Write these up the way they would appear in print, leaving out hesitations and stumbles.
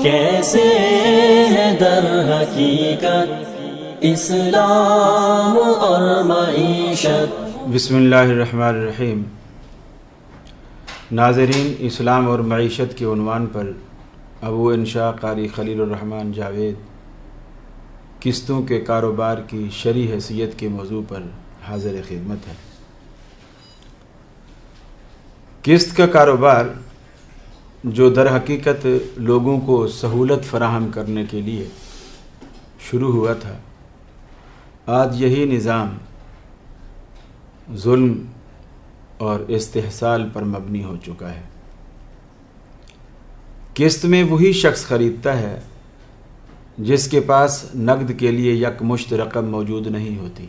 کیسے ہے در حقیقت اسلام اور معیشت۔ بسم اللہ الرحمن الرحیم۔ ناظرین، اسلام اور معیشت کے عنوان پر ابو انشاء قاری خلیل الرحمن جاوید قسطوں کے کاروبار کی شرعی حیثیت کے موضوع پر حاضر خدمت ہے۔ قسط کا کاروبار جو در حقیقت لوگوں کو سہولت فراہم کرنے کے لیے شروع ہوا تھا، آج یہی نظام ظلم اور استحصال پر مبنی ہو چکا ہے۔ قسط میں وہی شخص خریدتا ہے جس کے پاس نقد کے لیے یکمشت رقم موجود نہیں ہوتی،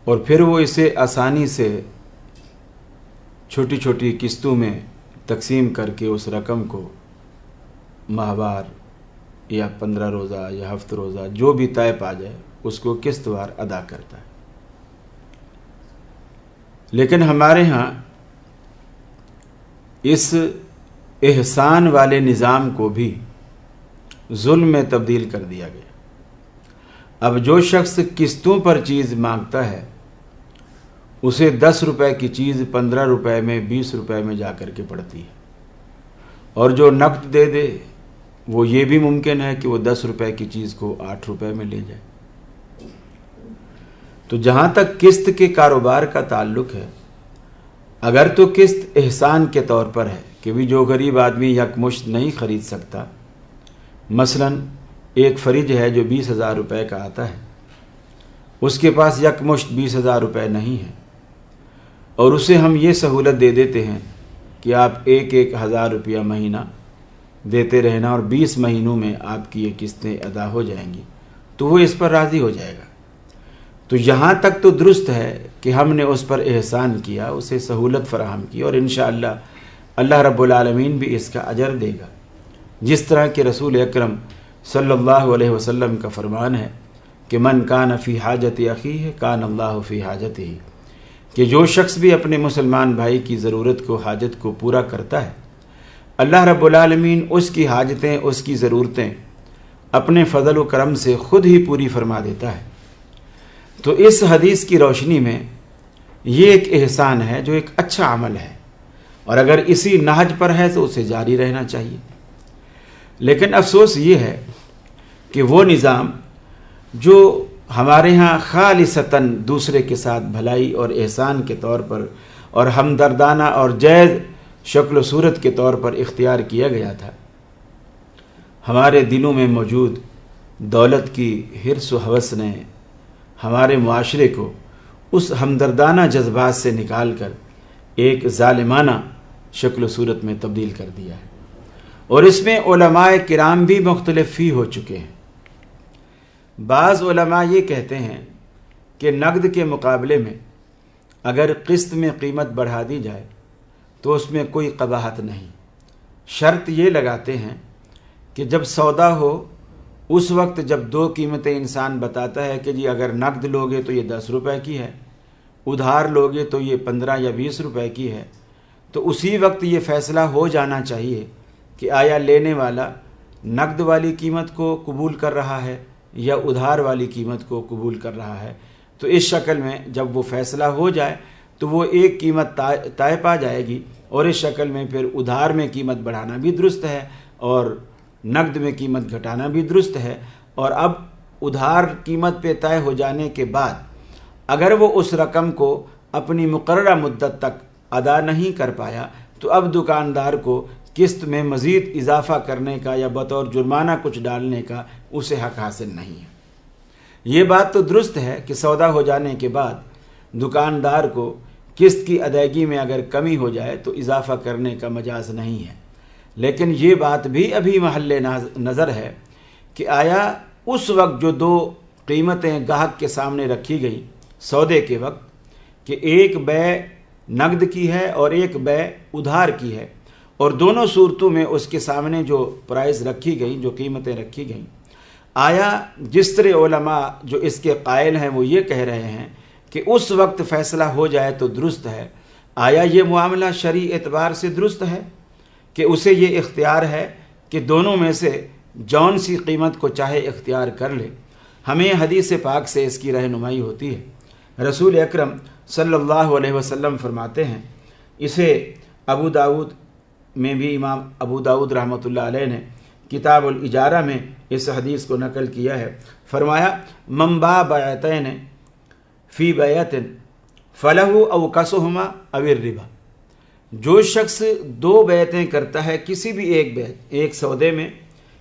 اور پھر وہ اسے آسانی سے چھوٹی چھوٹی قسطوں میں تقسیم کر کے اس رقم کو ماہوار یا 15 روزہ یا ہفتہ روزہ جو بھی طے پا جائے اس کو قسط وار ادا کرتا ہے۔ لیکن ہمارے ہاں اس احسان والے نظام کو بھی ظلم میں تبدیل کر دیا گیا۔ اب جو شخص قسطوں پر چیز مانگتا ہے اسے 10 روپے کی چیز 15 روپے میں 20 روپے میں جا کر کے پڑتی ہے، اور جو نقد دے دے وہ یہ بھی ممکن ہے کہ وہ 10 روپے کی چیز کو 8 روپے میں لے جائے۔ تو جہاں تک قسط کے کاروبار کا تعلق ہے، اگر تو قسط احسان کے طور پر ہے کہ بھی جو غریب آدمی یکمشت نہیں خرید سکتا، مثلا ایک فریج ہے جو 20,000 روپے کا آتا ہے، اس کے پاس یکمشت 20,000 روپے نہیں ہے، اور اسے ہم یہ سہولت دے دیتے ہیں کہ آپ 1,000 روپیہ مہینہ دیتے رہنا اور 20 مہینوں میں آپ کی یہ قسطیں ادا ہو جائیں گی، تو وہ اس پر راضی ہو جائے گا۔ تو یہاں تک تو درست ہے کہ ہم نے اس پر احسان کیا، اسے سہولت فراہم کی، اور انشاءاللہ اللہ رب العالمین بھی اس کا اجر دے گا، جس طرح کہ رسول اکرم صلی اللہ علیہ وسلم کا فرمان ہے کہ من کان فی حاجت اخیہ کان اللہ فی حاجتہ، کہ جو شخص بھی اپنے مسلمان بھائی کی ضرورت کو، حاجت کو پورا کرتا ہے، اللہ رب العالمین اس کی حاجتیں، اس کی ضرورتیں اپنے فضل و کرم سے خود ہی پوری فرما دیتا ہے۔ تو اس حدیث کی روشنی میں یہ ایک احسان ہے جو ایک اچھا عمل ہے، اور اگر اسی نہج پر ہے تو اسے جاری رہنا چاہیے۔ لیکن افسوس یہ ہے کہ وہ نظام جو ہمارے ہاں خالصتاً دوسرے کے ساتھ بھلائی اور احسان کے طور پر اور ہمدردانہ اور جائز شکل و صورت کے طور پر اختیار کیا گیا تھا، ہمارے دلوں میں موجود دولت کی حرص و ہوس نے ہمارے معاشرے کو اس ہمدردانہ جذبات سے نکال کر ایک ظالمانہ شکل و صورت میں تبدیل کر دیا ہے، اور اس میں علماء کرام بھی مختلف ہی ہو چکے ہیں۔ بعض علماء یہ کہتے ہیں کہ نقد کے مقابلے میں اگر قسط میں قیمت بڑھا دی جائے تو اس میں کوئی قباحت نہیں، شرط یہ لگاتے ہیں کہ جب سودا ہو اس وقت جب دو قیمتیں انسان بتاتا ہے کہ جی اگر نقد لوگے تو یہ 10 روپے کی ہے، ادھار لوگے تو یہ 15 یا 20 روپے کی ہے، تو اسی وقت یہ فیصلہ ہو جانا چاہیے کہ آیا لینے والا نقد والی قیمت کو قبول کر رہا ہے یا ادھار والی قیمت کو قبول کر رہا ہے۔ تو اس شکل میں جب وہ فیصلہ ہو جائے تو وہ ایک قیمت طے پا جائے گی، اور اس شکل میں پھر ادھار میں قیمت بڑھانا بھی درست ہے اور نقد میں قیمت گھٹانا بھی درست ہے۔ اور اب ادھار قیمت پہ طے ہو جانے کے بعد اگر وہ اس رقم کو اپنی مقررہ مدت تک ادا نہیں کر پایا تو اب دکاندار کو قسط میں مزید اضافہ کرنے کا یا بطور جرمانہ کچھ ڈالنے کا اسے حق حاصل نہیں ہے۔ یہ بات تو درست ہے کہ سودا ہو جانے کے بعد دکاندار کو قسط کی ادائیگی میں اگر کمی ہو جائے تو اضافہ کرنے کا مجاز نہیں ہے، لیکن یہ بات بھی ابھی محل نظر ہے کہ آیا اس وقت جو دو قیمتیں گاہک کے سامنے رکھی گئی سودے کے وقت کہ ایک بے نقد کی ہے اور ایک بے ادھار کی ہے، اور دونوں صورتوں میں اس کے سامنے جو پرائز رکھی گئی، جو قیمتیں رکھی گئیں، آیا جس طرح علماء جو اس کے قائل ہیں وہ یہ کہہ رہے ہیں کہ اس وقت فیصلہ ہو جائے تو درست ہے، آیا یہ معاملہ شرعی اعتبار سے درست ہے کہ اسے یہ اختیار ہے کہ دونوں میں سے جون سی قیمت کو چاہے اختیار کر لے۔ ہمیں حدیث پاک سے اس کی رہنمائی ہوتی ہے۔ رسول اکرم صلی اللہ علیہ وسلم فرماتے ہیں، اسے ابو داود میں بھی امام ابو داود رحمۃ اللہ علیہ نے کتاب الاجارہ میں اس حدیث کو نقل کیا ہے۔ فرمایا، من باع بیعتین فی بیعۃ فلہ اوکسہما او الربا، جو شخص دو بیعتیں کرتا ہے کسی بھی ایک بیعت، ایک سودے میں،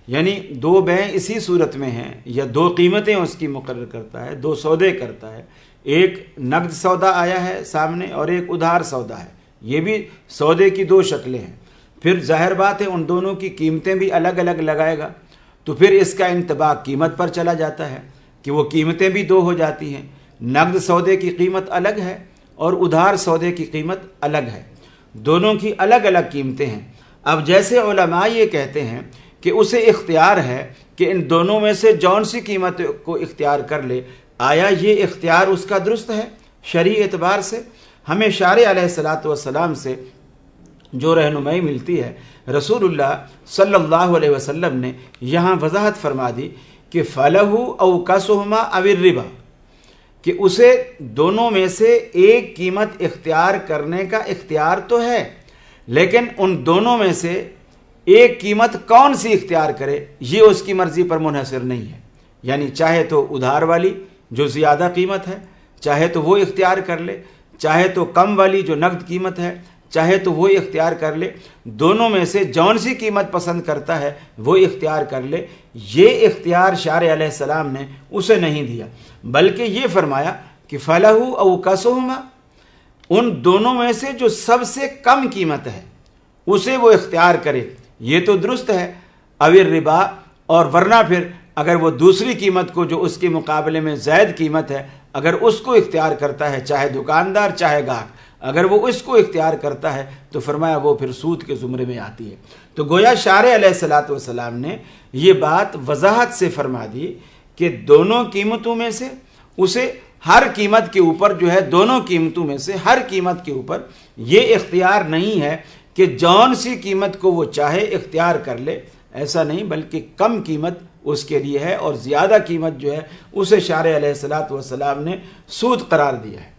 یعنی دو بیع اسی صورت میں ہیں یا دو قیمتیں اس کی مقرر کرتا ہے، دو سودے کرتا ہے، ایک نقد سودا آیا ہے سامنے اور ایک ادھار سودا ہے، یہ بھی سودے کی دو شکلیں ہیں، پھر ظاہر بات ہے ان دونوں کی قیمتیں بھی الگ الگ لگائے گا، تو پھر اس کا انطباق قیمت پر چلا جاتا ہے کہ وہ قیمتیں بھی دو ہو جاتی ہیں، نقد سودے کی قیمت الگ ہے اور ادھار سودے کی قیمت الگ ہے، دونوں کی الگ الگ قیمتیں ہیں۔ اب جیسے علماء یہ کہتے ہیں کہ اسے اختیار ہے کہ ان دونوں میں سے جون سی قیمت کو اختیار کر لے، آیا یہ اختیار اس کا درست ہے شرعی اعتبار سے؟ ہمیں شارع علیہ الصلاۃ والسلام سے جو رہنمائی ملتی ہے، رسول اللہ صلی اللہ علیہ وسلم نے یہاں وضاحت فرما دی کہ فَلَهُ أَوْكَسُهُمَا أَوِ الرِّبَا، کہ اسے دونوں میں سے ایک قیمت اختیار کرنے کا اختیار تو ہے، لیکن ان دونوں میں سے ایک قیمت کون سی اختیار کرے یہ اس کی مرضی پر منحصر نہیں ہے، یعنی چاہے تو ادھار والی جو زیادہ قیمت ہے چاہے تو وہ اختیار کر لے، چاہے تو کم والی جو نقد قیمت ہے چاہے تو وہ اختیار کر لے، دونوں میں سے جون سی قیمت پسند کرتا ہے وہ اختیار کر لے۔ یہ اختیار شارع علیہ السلام نے اسے نہیں دیا، بلکہ یہ فرمایا کہ فَلَهُ أَوْكَسُهُمَا، ان دونوں میں سے جو سب سے کم قیمت ہے اسے وہ اختیار کرے، یہ تو درست ہے، او الربا، اور ورنہ پھر اگر وہ دوسری قیمت کو جو اس کے مقابلے میں زائد قیمت ہے اگر اس کو اختیار کرتا ہے، چاہے دکاندار چاہے گاہک، اگر وہ اس کو اختیار کرتا ہے تو فرمایا وہ پھر سود کے زمرے میں آتی ہے۔ تو گویا شارع علیہ الصلاۃ والسلام نے یہ بات وضاحت سے فرما دی کہ دونوں قیمتوں میں سے اسے ہر قیمت کے اوپر جو ہے، دونوں قیمتوں میں سے ہر قیمت کے اوپر یہ اختیار نہیں ہے کہ جون سی قیمت کو وہ چاہے اختیار کر لے، ایسا نہیں، بلکہ کم قیمت اس کے لیے ہے اور زیادہ قیمت جو ہے اسے شارع علیہ الصلاۃ والسلام نے سود قرار دیا ہے۔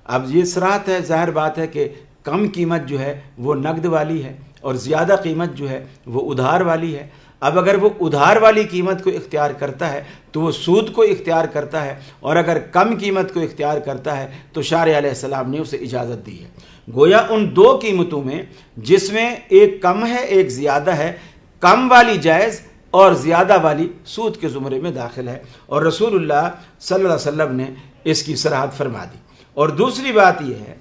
اب یہ صراحت ہے، ظاہر بات ہے کہ کم قیمت جو ہے وہ نقد والی ہے اور زیادہ قیمت جو ہے وہ ادھار والی ہے۔ اب اگر وہ ادھار والی قیمت کو اختیار کرتا ہے تو وہ سود کو اختیار کرتا ہے، اور اگر کم قیمت کو اختیار کرتا ہے تو شارع علیہ السلام نے اسے اجازت دی ہے۔ گویا ان دو قیمتوں میں جس میں ایک کم ہے ایک زیادہ ہے، کم والی جائز اور زیادہ والی سود کے زمرے میں داخل ہے، اور رسول اللہ صلی اللہ علیہ وسلم نے اس کی صراحت فرما دی۔ اور دوسری بات یہ ہے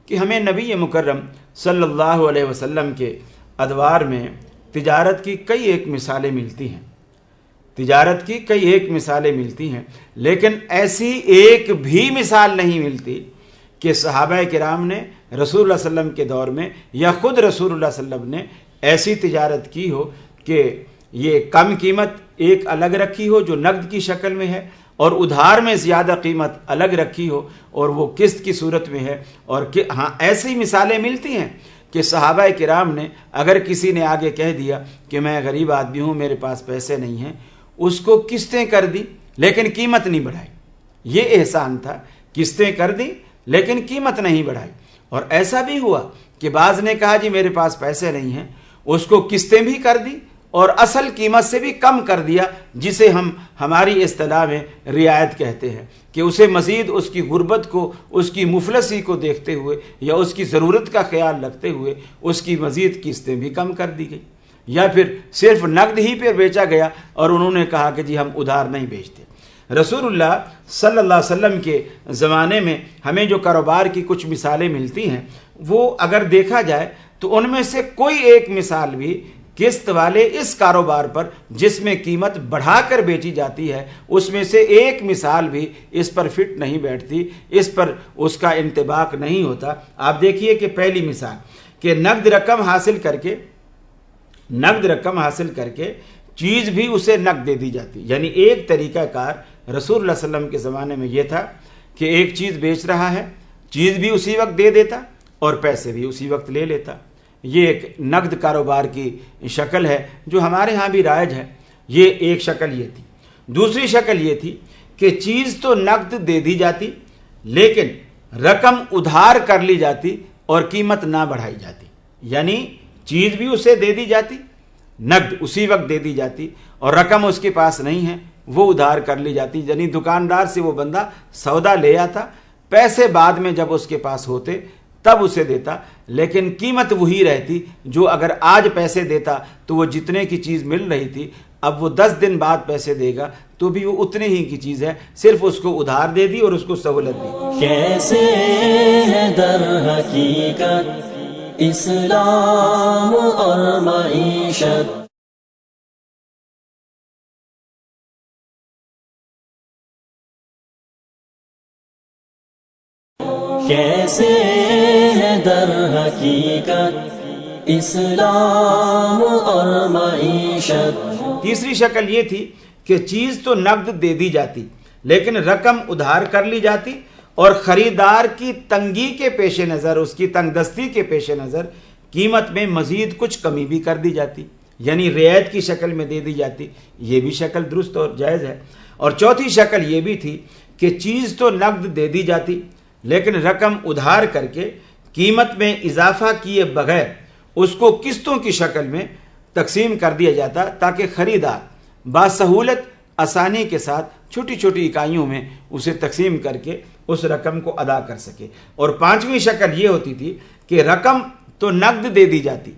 کہ ہمیں نبی مکرم صلی اللہ علیہ وسلم کے ادوار میں تجارت کی کئی ایک مثالیں ملتی ہیں، تجارت کی کئی ایک مثالیں ملتی ہیں، لیکن ایسی ایک بھی مثال نہیں ملتی کہ صحابہ کرام نے رسول اللہ صلی اللہ علیہ وسلم کے دور میں یا خود رسول اللہ صلی اللہ علیہ وسلم نے ایسی تجارت کی ہو کہ یہ کم قیمت ایک الگ رکھی ہو جو نقد کی شکل میں ہے، اور ادھار میں زیادہ قیمت الگ رکھی ہو اور وہ قسط کی صورت میں ہے۔ اور ہاں ایسی مثالیں ملتی ہیں کہ صحابہ کرام نے اگر کسی نے آگے کہہ دیا کہ میں غریب آدمی ہوں، میرے پاس پیسے نہیں ہیں، اس کو قسطیں کر دی لیکن قیمت نہیں بڑھائی، یہ احسان تھا، قسطیں کر دی لیکن قیمت نہیں بڑھائی۔ اور ایسا بھی ہوا کہ بعض نے کہا جی میرے پاس پیسے نہیں ہیں، اس کو قسطیں بھی کر دی اور اصل قیمت سے بھی کم کر دیا، جسے ہم ہماری اصطلاح میں رعایت کہتے ہیں، کہ اسے مزید اس کی غربت کو، اس کی مفلسی کو دیکھتے ہوئے یا اس کی ضرورت کا خیال رکھتے ہوئے اس کی مزید قسطیں بھی کم کر دی گئی، یا پھر صرف نقد ہی پہ بیچا گیا اور انہوں نے کہا کہ جی ہم ادھار نہیں بیچتے۔ رسول اللہ صلی اللہ علیہ وسلم کے زمانے میں ہمیں جو کاروبار کی کچھ مثالیں ملتی ہیں، وہ اگر دیکھا جائے تو ان میں سے کوئی ایک مثال بھی قسط والے اس کاروبار پر جس میں قیمت بڑھا کر بیچی جاتی ہے، اس میں سے ایک مثال بھی اس پر فٹ نہیں بیٹھتی، اس پر اس کا انطباق نہیں ہوتا۔ آپ دیکھیے کہ پہلی مثال کہ نقد رقم حاصل کر کے چیز بھی اسے نقد دے دی جاتی، یعنی ایک طریقہ کار رسول اللہ صلی اللہ علیہ وسلم کے زمانے میں یہ تھا کہ ایک چیز بیچ رہا ہے، چیز بھی اسی وقت دے دیتا اور پیسے بھی اسی وقت لے لیتا۔ یہ ایک نقد کاروبار کی شکل ہے جو ہمارے ہاں بھی رائج ہے۔ یہ ایک شکل یہ تھی۔ دوسری شکل یہ تھی کہ چیز تو نقد دے دی جاتی لیکن رقم ادھار کر لی جاتی اور قیمت نہ بڑھائی جاتی، یعنی چیز بھی اسے دے دی جاتی، نقد اسی وقت دے دی جاتی، اور رقم اس کے پاس نہیں ہے وہ ادھار کر لی جاتی، یعنی دکاندار سے وہ بندہ سودا لے آتا، پیسے بعد میں جب اس کے پاس ہوتے تب اسے دیتا، لیکن قیمت وہی رہتی جو اگر آج پیسے دیتا تو وہ جتنے کی چیز مل رہی تھی اب وہ 10 دن بعد پیسے دے گا تو بھی وہ اتنے ہی کی چیز ہے، صرف اس کو ادھار دے دی اور اس کو سہولت دی۔ کیسے ہے در حقیقت اسلام اور معیشت، کیسے ہے در حقیقت اسلام اور معیشت۔ تیسری شکل یہ تھی کہ چیز تو نقد دے دی جاتی لیکن رقم ادھار کر لی جاتی اور خریدار کی تنگی کے پیش نظر، اس کی تنگ دستی کے پیش نظر قیمت میں مزید کچھ کمی بھی کر دی جاتی، یعنی رعایت کی شکل میں دے دی جاتی۔ یہ بھی شکل درست اور جائز ہے۔ اور چوتھی شکل یہ بھی تھی کہ چیز تو نقد دے دی جاتی لیکن رقم ادھار کر کے قیمت میں اضافہ کیے بغیر اس کو قسطوں کی شکل میں تقسیم کر دیا جاتا تاکہ خریدار باسہولت آسانی کے ساتھ چھوٹی چھوٹی اکائیوں میں اسے تقسیم کر کے اس رقم کو ادا کر سکے۔ اور پانچویں شکل یہ ہوتی تھی کہ رقم تو نقد دے دی جاتی،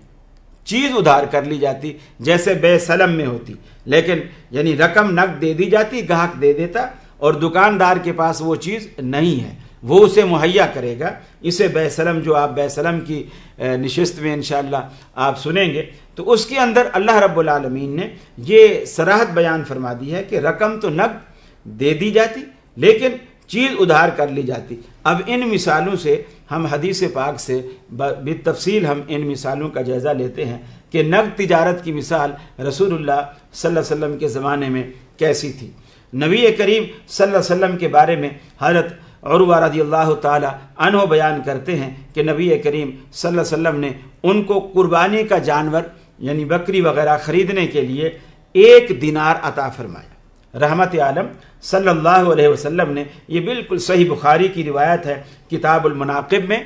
چیز ادھار کر لی جاتی جیسے بے سلم میں ہوتی، لیکن یعنی رقم نقد دے دی جاتی، گاہک دے دیتا اور دکاندار کے پاس وہ چیز نہیں ہے، وہ اسے مہیا کرے گا۔ اسے بے سلم، جو آپ بے سلم کی نشست میں انشاءاللہ آپ سنیں گے، تو اس کے اندر اللہ رب العالمین نے یہ صراحت بیان فرما دی ہے کہ رقم تو نقد دے دی جاتی لیکن چیز ادھار کر لی جاتی۔ اب ان مثالوں سے ہم حدیث پاک سے بالتفصیل ہم ان مثالوں کا جائزہ لیتے ہیں کہ نقد تجارت کی مثال رسول اللہ صلی اللہ علیہ وسلم کے زمانے میں کیسی تھی۔ نبی کریم صلی اللہ علیہ وسلم کے بارے میں حضرت عروہ رضی اللہ تعالی عنہ بیان کرتے ہیں کہ نبی کریم صلی اللہ علیہ وسلم نے ان کو قربانی کا جانور یعنی بکری وغیرہ خریدنے کے لیے 1 دینار عطا فرمایا۔ رحمت عالم صلی اللہ علیہ وسلم نے، یہ بالکل صحیح بخاری کی روایت ہے کتاب المناقب میں،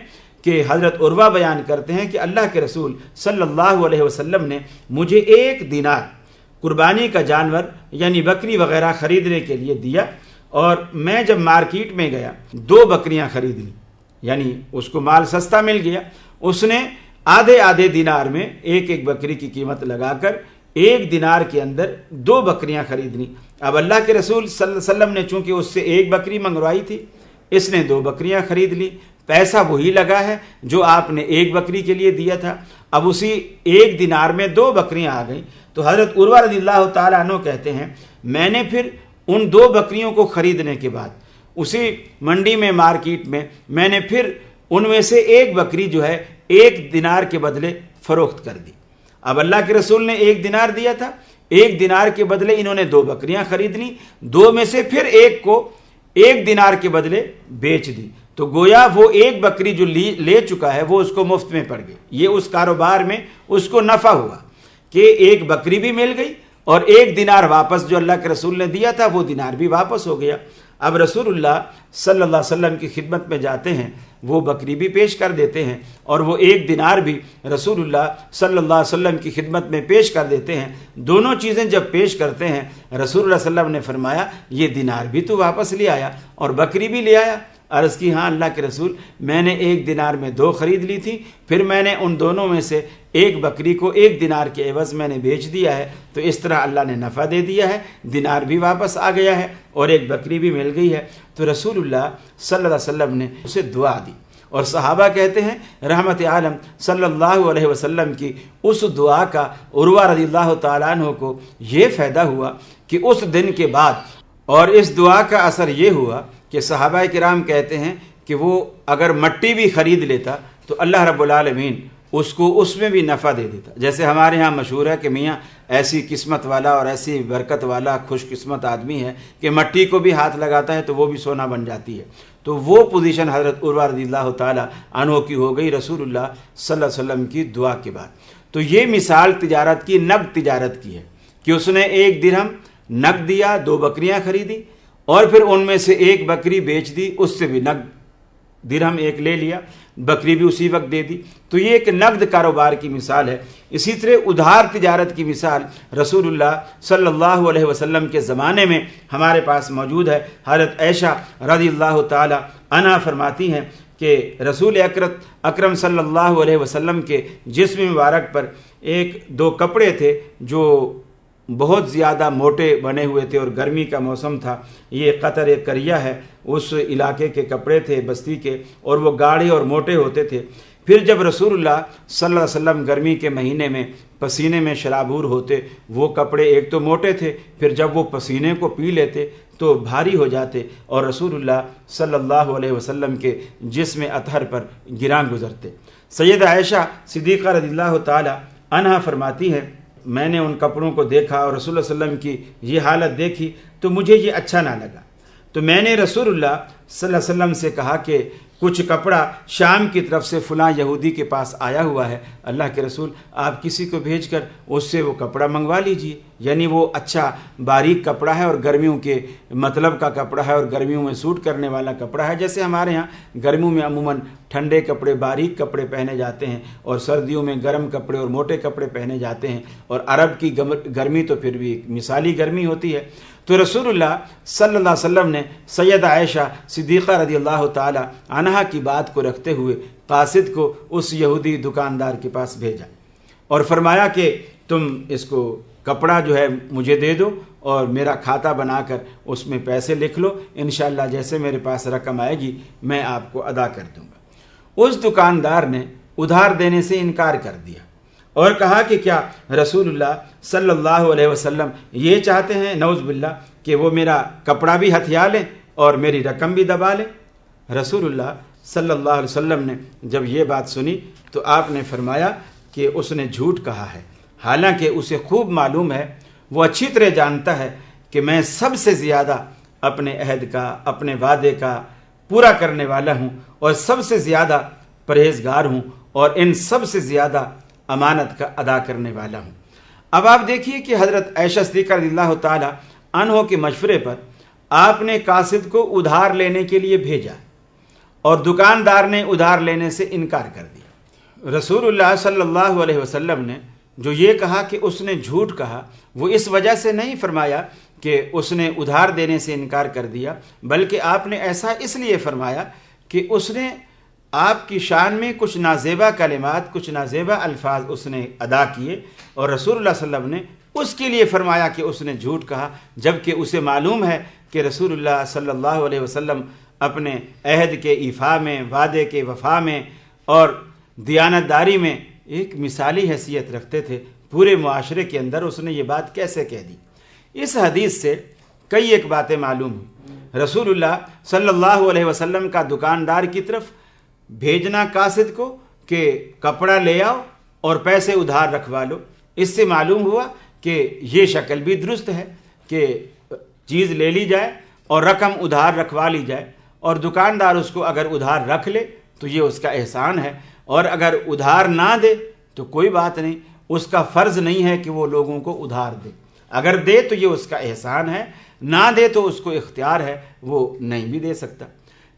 کہ حضرت عروہ بیان کرتے ہیں کہ اللہ کے رسول صلی اللہ علیہ وسلم نے مجھے 1 دینار قربانی کا جانور یعنی بکری وغیرہ خریدنے کے لیے دیا، اور میں جب مارکیٹ میں گیا 2 بکریاں خرید لی، یعنی اس کو مال سستا مل گیا، اس نے آدھے دینار میں 1 بکری کی قیمت لگا کر 1 دینار کے اندر 2 بکریاں خرید لی۔ اب اللہ کے رسول صلی اللہ علیہ وسلم نے چونکہ اس سے 1 بکری منگوائی تھی، اس نے 2 بکریاں خرید لی، پیسہ وہی لگا ہے جو آپ نے 1 بکری کے لیے دیا تھا، اب اسی 1 دینار میں 2 بکریاں آ گئیں۔ تو حضرت عروہ رضی اللہ تعالیٰ عنہ کہتے ہیں میں نے پھر ان 2 بکریوں کو خریدنے کے بعد اسی منڈی میں مارکیٹ میں میں نے پھر ان میں سے 1 بکری جو ہے 1 دینار کے بدلے فروخت کر دی۔ اب اللہ کے رسول نے 1 دینار دیا تھا، 1 دینار کے بدلے انہوں نے 2 بکریاں خرید لی، 2 میں سے پھر 1 کو 1 دینار کے بدلے بیچ دی، تو گویا وہ 1 بکری جو لے چکا ہے وہ اس کو مفت میں پڑ گئی۔ یہ اس کاروبار میں اس کو نفع ہوا کہ 1 بکری بھی مل گئی اور 1 دینار واپس جو اللہ کے رسول نے دیا تھا وہ دینار بھی واپس ہو گیا۔ اب رسول اللہ صلی اللہ علیہ وسلم کی خدمت میں جاتے ہیں، وہ بکری بھی پیش کر دیتے ہیں اور وہ 1 دینار بھی رسول اللہ صلی اللہ علیہ وسلم کی خدمت میں پیش کر دیتے ہیں۔ دونوں چیزیں جب پیش کرتے ہیں رسول اللہ صلی اللہ علیہ وسلم نے فرمایا یہ دینار بھی تو واپس لے آیا اور بکری بھی لے آیا؟ عرض کی ہاں اللہ کے رسول، میں نے 1 دینار میں 2 خرید لی تھی، پھر میں نے ان دونوں میں سے 1 بکری کو 1 دینار کے عوض میں نے بیچ دیا ہے، تو اس طرح اللہ نے نفع دے دیا ہے، دینار بھی واپس آ گیا ہے اور 1 بکری بھی مل گئی ہے۔ تو رسول اللہ صلی اللہ علیہ وسلم نے اسے دعا دی، اور صحابہ کہتے ہیں رحمت عالم صلی اللہ علیہ وسلم کی اس دعا کا عروہ رضی اللہ تعالیٰ عنہ کو یہ فائدہ ہوا کہ اس دن کے بعد، اور اس دعا کا اثر یہ ہوا کہ صحابہ کرام کہتے ہیں کہ وہ اگر مٹی بھی خرید لیتا تو اللہ رب العالمین اس کو اس میں بھی نفع دے دیتا. جیسے ہمارے ہاں مشہور ہے کہ میاں ایسی قسمت والا اور ایسی برکت والا خوش قسمت آدمی ہے کہ مٹی کو بھی ہاتھ لگاتا ہے تو وہ بھی سونا بن جاتی ہے. تو وہ پوزیشن حضرت عروہ رضی اللہ تعالیٰ عنہ کی ہو گئی رسول اللہ صلی اللہ علیہ وسلم کی دعا کے بعد. تو یہ مثال تجارت کی، نقد تجارت کی ہے کہ اس نے 1 درہم نقد دیا، 2 بکریاں خریدی اور پھر ان میں سے 1 بکری بیچ دی، اس سے بھی نقد درہم 1 لے لیا، بکری بھی اسی وقت دے دی. تو یہ ایک نقد کاروبار کی مثال ہے. اسی طرح ادھار تجارت کی مثال رسول اللہ صلی اللہ علیہ وسلم کے زمانے میں ہمارے پاس موجود ہے. حضرت عائشہ رضی اللہ تعالی عنہا فرماتی ہیں کہ رسول اکرم صلی اللہ علیہ وسلم کے جسم مبارک پر 1-2 کپڑے تھے جو بہت زیادہ موٹے بنے ہوئے تھے اور گرمی کا موسم تھا. یہ قطر قریہ ہے، اس علاقے کے کپڑے تھے بستی کے، اور وہ گاڑھے اور موٹے ہوتے تھے. پھر جب رسول اللہ صلی اللہ علیہ وسلم گرمی کے مہینے میں پسینے میں شرابور ہوتے، وہ کپڑے ایک تو موٹے تھے، پھر جب وہ پسینے کو پی لیتے تو بھاری ہو جاتے اور رسول اللہ صلی اللہ علیہ وسلم کے جسم اطہر پر گراں گزرتے. سیدہ عائشہ صدیقہ رضی اللہ تعالی عنہا فرماتی ہے میں نے ان کپڑوں کو دیکھا اور رسول اللہ صلی اللہ علیہ وسلم کی یہ حالت دیکھی تو مجھے یہ اچھا نہ لگا. تو میں نے رسول اللہ صلی اللہ علیہ وسلم سے کہا کہ کچھ کپڑا شام کی طرف سے فلاں یہودی کے پاس آیا ہوا ہے، اللہ کے رسول آپ کسی کو بھیج کر اس سے وہ کپڑا منگوا لیجئے. یعنی وہ اچھا باریک کپڑا ہے اور گرمیوں کے مطلب کا کپڑا ہے اور گرمیوں میں سوٹ کرنے والا کپڑا ہے. جیسے ہمارے ہاں گرمیوں میں عموماً ٹھنڈے کپڑے باریک کپڑے پہنے جاتے ہیں اور سردیوں میں گرم کپڑے اور موٹے کپڑے پہنے جاتے ہیں، اور عرب کی گرمی تو پھر بھی ایک مثالی گرمی ہوتی ہے. تو رسول اللہ صلی اللہ علیہ وسلم نے سیدہ عائشہ صدیقہ رضی اللہ تعالی عنہا کی بات کو رکھتے ہوئے قاصد کو اس یہودی دکاندار کے پاس بھیجا اور فرمایا کہ تم اس کو کپڑا جو ہے مجھے دے دو اور میرا کھاتہ بنا کر اس میں پیسے لکھ لو، انشاءاللہ جیسے میرے پاس رقم آئے گی میں آپ کو ادا کر دوں گا. اس دکاندار نے ادھار دینے سے انکار کر دیا اور کہا کہ کیا رسول اللہ صلی اللہ علیہ وسلم یہ چاہتے ہیں نعوذ باللہ کہ وہ میرا کپڑا بھی ہتھیا لیں اور میری رقم بھی دبا لیں. رسول اللہ صلی اللہ علیہ وسلم نے جب یہ بات سنی تو آپ نے فرمایا کہ اس نے جھوٹ کہا ہے، حالانکہ اسے خوب معلوم ہے، وہ اچھی طرح جانتا ہے کہ میں سب سے زیادہ اپنے عہد کا اپنے وعدے کا پورا کرنے والا ہوں اور سب سے زیادہ پرہیزگار ہوں اور ان سب سے زیادہ امانت کا ادا کرنے والا ہوں. اب آپ دیکھیے کہ حضرت عائشہ صدیقہ رضی اللہ تعالی عنہ کے مشورے پر آپ نے قاصد کو ادھار لینے کے لیے بھیجا اور دکاندار نے ادھار لینے سے انکار کر دیا. رسول اللہ صلی اللہ علیہ وسلم نے جو یہ کہا کہ اس نے جھوٹ کہا، وہ اس وجہ سے نہیں فرمایا کہ اس نے ادھار دینے سے انکار کر دیا، بلکہ آپ نے ایسا اس لیے فرمایا کہ اس نے آپ کی شان میں کچھ نازیبا کلمات، کچھ نازیبا الفاظ اس نے ادا کیے اور رسول اللہ صلی اللہ علیہ وسلم نے اس کے لیے فرمایا کہ اس نے جھوٹ کہا، جبکہ اسے معلوم ہے کہ رسول اللہ صلی اللہ علیہ وسلم اپنے عہد کے ایفا میں، وعدے کے وفا میں اور دیانتداری میں ایک مثالی حیثیت رکھتے تھے. پورے معاشرے کے اندر اس نے یہ بات کیسے کہہ دی؟ اس حدیث سے کئی ایک باتیں معلوم ہوئی. رسول اللہ صلی اللہ علیہ وسلم کا دکاندار کی طرف بھیجنا قاصد کو کہ کپڑا لے آؤ اور پیسے ادھار رکھوا لو، اس سے معلوم ہوا کہ یہ شکل بھی درست ہے کہ چیز لے لی جائے اور رقم ادھار رکھوا لی جائے، اور دکاندار اس کو اگر ادھار رکھ لے تو یہ اس کا احسان ہے، اور اگر ادھار نہ دے تو کوئی بات نہیں، اس کا فرض نہیں ہے کہ وہ لوگوں کو ادھار دے. اگر دے تو یہ اس کا احسان ہے، نہ دے تو اس کو اختیار ہے، وہ نہیں بھی دے سکتا.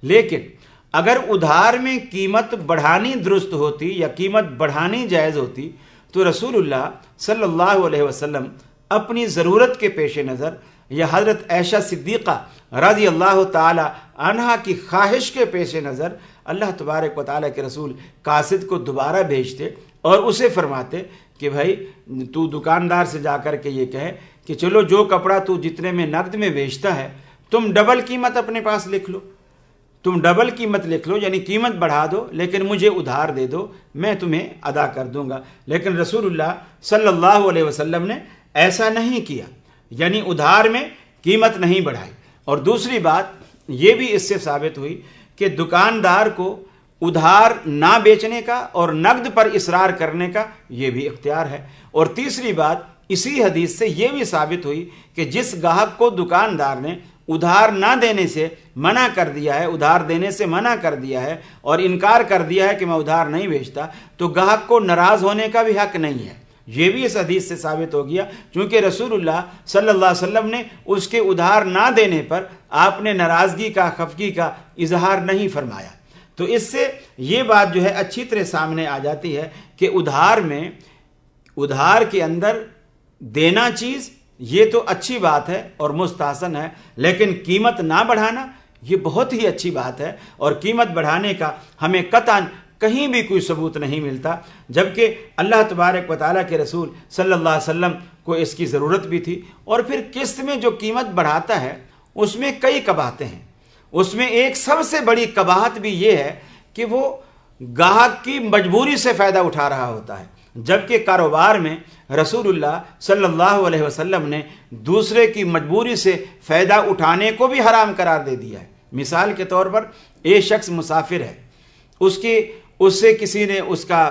لیکن اگر ادھار میں قیمت بڑھانی درست ہوتی یا قیمت بڑھانی جائز ہوتی تو رسول اللہ صلی اللہ علیہ وسلم اپنی ضرورت کے پیش نظر یا حضرت عائشہ صدیقہ رضی اللہ تعالی عنہا کی خواہش کے پیش نظر اللہ تبارک و تعالیٰ کے رسول قاصد کو دوبارہ بھیجتے اور اسے فرماتے کہ بھائی تو دکاندار سے جا کر کے یہ کہے کہ چلو جو کپڑا تو جتنے میں نقد میں بیچتا ہے تم ڈبل قیمت اپنے پاس لکھ لو، تم ڈبل قیمت لکھ لو، یعنی قیمت بڑھا دو لیکن مجھے ادھار دے دو، میں تمہیں ادا کر دوں گا. لیکن رسول اللہ صلی اللہ علیہ وسلم نے ایسا نہیں کیا، یعنی ادھار میں قیمت نہیں بڑھائی. اور دوسری بات یہ بھی اس سے ثابت ہوئی کہ دکاندار کو ادھار نہ بیچنے کا اور نقد پر اصرار کرنے کا یہ بھی اختیار ہے۔ اور تیسری بات اسی حدیث سے یہ بھی ثابت ہوئی کہ جس گاہک کو دکاندار نے ادھار نہ دینے سے منع کر دیا ہے، ادھار دینے سے منع کر دیا ہے اور انکار کر دیا ہے کہ میں ادھار نہیں بیچتا، تو گاہک کو ناراض ہونے کا بھی حق نہیں ہے۔ یہ بھی اس حدیث سے ثابت ہو گیا، چونکہ رسول اللہ صلی اللہ علیہ وسلم نے اس کے ادھار نہ دینے پر آپ نے ناراضگی کا، خفگی کا اظہار نہیں فرمایا۔ تو اس سے یہ بات جو ہے اچھی طرح سامنے آ جاتی ہے کہ ادھار کے اندر دینا چیز یہ تو اچھی بات ہے اور مستحسن ہے، لیکن قیمت نہ بڑھانا یہ بہت ہی اچھی بات ہے، اور قیمت بڑھانے کا ہمیں قطعاً کہیں بھی کوئی ثبوت نہیں ملتا، جبکہ اللہ تبارک و تعالیٰ کے رسول صلی اللہ علیہ وسلم کو اس کی ضرورت بھی تھی۔ اور پھر قسط میں جو قیمت بڑھاتا ہے اس میں کئی قباحتیں ہیں، اس میں ایک سب سے بڑی قباحت بھی یہ ہے کہ وہ گاہک کی مجبوری سے فائدہ اٹھا رہا ہوتا ہے، جبکہ کاروبار میں رسول اللہ صلی اللہ علیہ وسلم نے دوسرے کی مجبوری سے فائدہ اٹھانے کو بھی حرام قرار دے دیا ہے۔ مثال کے طور پر ایک شخص مسافر ہے، اس سے کسی نے اس کا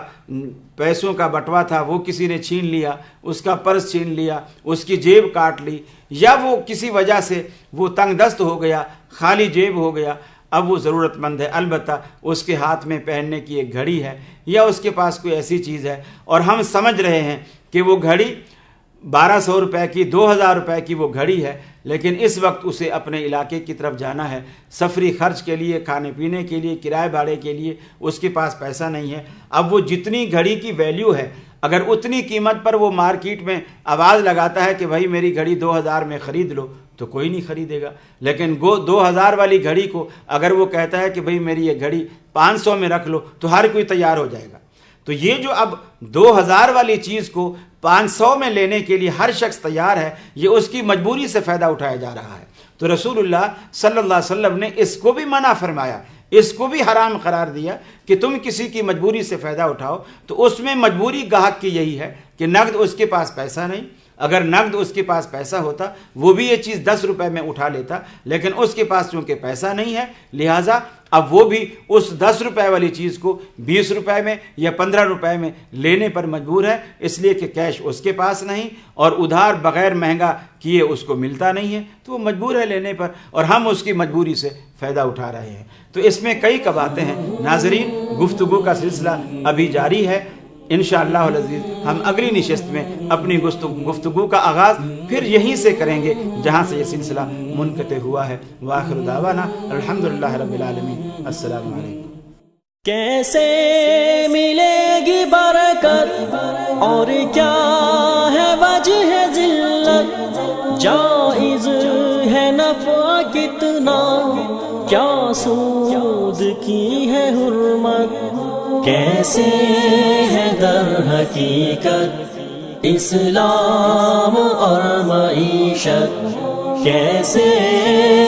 پیسوں کا بٹوا تھا، وہ کسی نے چھین لیا، اس کا پرس چھین لیا، اس کی جیب کاٹ لی، یا وہ کسی وجہ سے وہ تنگ دست ہو گیا، خالی جیب ہو گیا۔ اب وہ ضرورت مند ہے، البتہ اس کے ہاتھ میں پہننے کی ایک گھڑی ہے یا اس کے پاس کوئی ایسی چیز ہے، اور ہم سمجھ رہے ہیں کہ وہ گھڑی 1200 روپے کی، 2000 روپے کی وہ گھڑی ہے، لیکن اس وقت اسے اپنے علاقے کی طرف جانا ہے، سفری خرچ کے لیے، کھانے پینے کے لیے، کرائے بھاڑے کے لیے اس کے پاس پیسہ نہیں ہے۔ اب وہ جتنی گھڑی کی ویلیو ہے، اگر اتنی قیمت پر وہ مارکیٹ میں آواز لگاتا ہے کہ بھائی میری گھڑی 2000 میں خرید لو، تو کوئی نہیں خریدے گا۔ لیکن 2000 والی گھڑی کو اگر وہ کہتا ہے کہ بھئی میری یہ گھڑی 500 میں رکھ لو، تو ہر کوئی تیار ہو جائے گا۔ تو یہ جو اب 2000 والی چیز کو 500 میں لینے کے لیے ہر شخص تیار ہے، یہ اس کی مجبوری سے فائدہ اٹھایا جا رہا ہے۔ تو رسول اللہ صلی اللہ علیہ وسلم نے اس کو بھی منع فرمایا، اس کو بھی حرام قرار دیا کہ تم کسی کی مجبوری سے فائدہ اٹھاؤ۔ تو اس میں مجبوری گاہک کی یہی ہے کہ نقد اس کے پاس پیسہ نہیں، اگر نقد اس کے پاس پیسہ ہوتا وہ بھی یہ چیز 10 روپے میں اٹھا لیتا، لیکن اس کے پاس چونکہ پیسہ نہیں ہے، لہٰذا اب وہ بھی اس 10 روپے والی چیز کو 20 روپے میں یا 15 روپے میں لینے پر مجبور ہے، اس لیے کہ کیش اس کے پاس نہیں اور ادھار بغیر مہنگا کیے اس کو ملتا نہیں ہے، تو وہ مجبور ہے لینے پر، اور ہم اس کی مجبوری سے فائدہ اٹھا رہے ہیں۔ تو اس میں کئی قباحتیں ہیں۔ ناظرین، گفتگو کا سلسلہ ابھی جاری ہے، انشاءاللہ العزیز ہم اگلی نشست میں اپنی گفتگو کا آغاز پھر یہیں سے کریں گے جہاں سے یہ سلسلہ منقطع ہوا ہے۔ وآخر دعوانا الحمدللہ رب العالمین۔ السلام علیکم۔ کیسے ملے گی برکت اور کیا ہے وجہ ذلت، جائز ہے نفع کتنا، کیا سود کی ہے حرمت، کیسے ہے در حقیقت اسلام اور معیشت، کیسے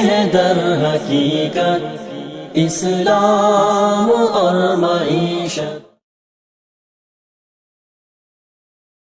ہے در حقیقت اسلام اور معیشت۔